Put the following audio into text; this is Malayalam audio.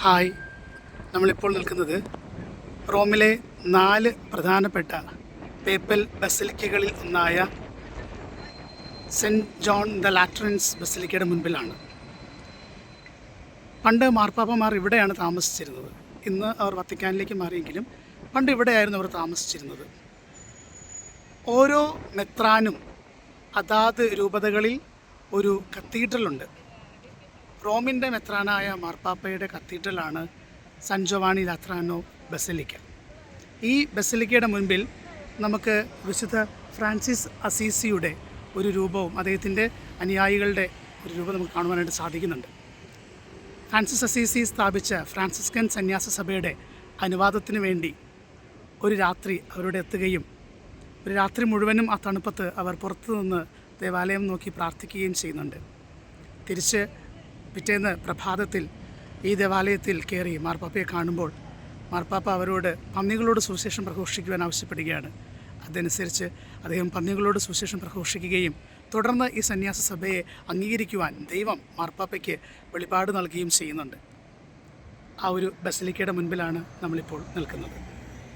ഹായ്, നമ്മളിപ്പോൾ നിൽക്കുന്നത് റോമിലെ 4 പ്രധാനപ്പെട്ട പേപ്പൽ ബസിലിക്കകളിൽ ഒന്നായ സെൻറ്റ് ജോൺ ദ ലാറ്ററൻസ് ബസിലിക്കയുടെ മുൻപിലാണ്. പണ്ട് മാർപ്പാപ്പമാർ ഇവിടെയാണ് താമസിച്ചിരുന്നത്. ഇന്ന് അവർ വത്തിക്കാനിലേക്ക് മാറിയെങ്കിലും പണ്ട് ഇവിടെയായിരുന്നു അവർ താമസിച്ചിരുന്നത്. ഓരോ മെത്രാനും അതാത് രൂപതകളിൽ ഒരു കത്തീഡ്രലുണ്ട്. റോമിൻ്റെ മെത്രാനായ മാർപ്പാപ്പയുടെ കത്തീഡ്രലാണ് സാൻ ജോവാനി ലാത്രാനോ ബസിലിക്ക. ഈ ബസിലിക്കയുടെ മുൻപിൽ നമുക്ക് വിശുദ്ധ ഫ്രാൻസിസ് അസീസിയുടെ ഒരു രൂപവും അദ്ദേഹത്തിൻ്റെ അനുയായികളുടെ ഒരു രൂപം നമുക്ക് കാണുവാനായിട്ട് സാധിക്കുന്നുണ്ട്. ഫ്രാൻസിസ് അസീസി സ്ഥാപിച്ച ഫ്രാൻസിസ്കൻ സന്യാസ സഭയുടെ അനുവാദത്തിന് വേണ്ടി ഒരു രാത്രി അവരോട് എത്തുകയും ഒരു രാത്രി മുഴുവനും ആ തണുപ്പത്ത് അവർ പുറത്തു നിന്ന് ദേവാലയം നോക്കി പ്രാർത്ഥിക്കുകയും ചെയ്യുന്നുണ്ട്. തിരിച്ച് പിറ്റേന്ന് പ്രഭാതത്തിൽ ഈ ദേവാലയത്തിൽ കയറി മാർപ്പാപ്പയെ കാണുമ്പോൾ മാർപ്പാപ്പ അവരോട് പന്നികളോട് സുവിശേഷം പ്രഘോഷിക്കുവാൻ ആവശ്യപ്പെടുകയാണ്. അതനുസരിച്ച് അദ്ദേഹം പന്നികളോട് സുവിശേഷം പ്രഘോഷിക്കുകയും തുടർന്ന് ഈ സന്യാസ സഭയെ അംഗീകരിക്കുവാൻ ദൈവം മാർപ്പാപ്പയ്ക്ക് വെളിപാട് നൽകുകയും ചെയ്യുന്നുണ്ട്. ആ ഒരു ബസിലിക്കയുടെ മുൻപിലാണ് നമ്മളിപ്പോൾ നിൽക്കുന്നത്.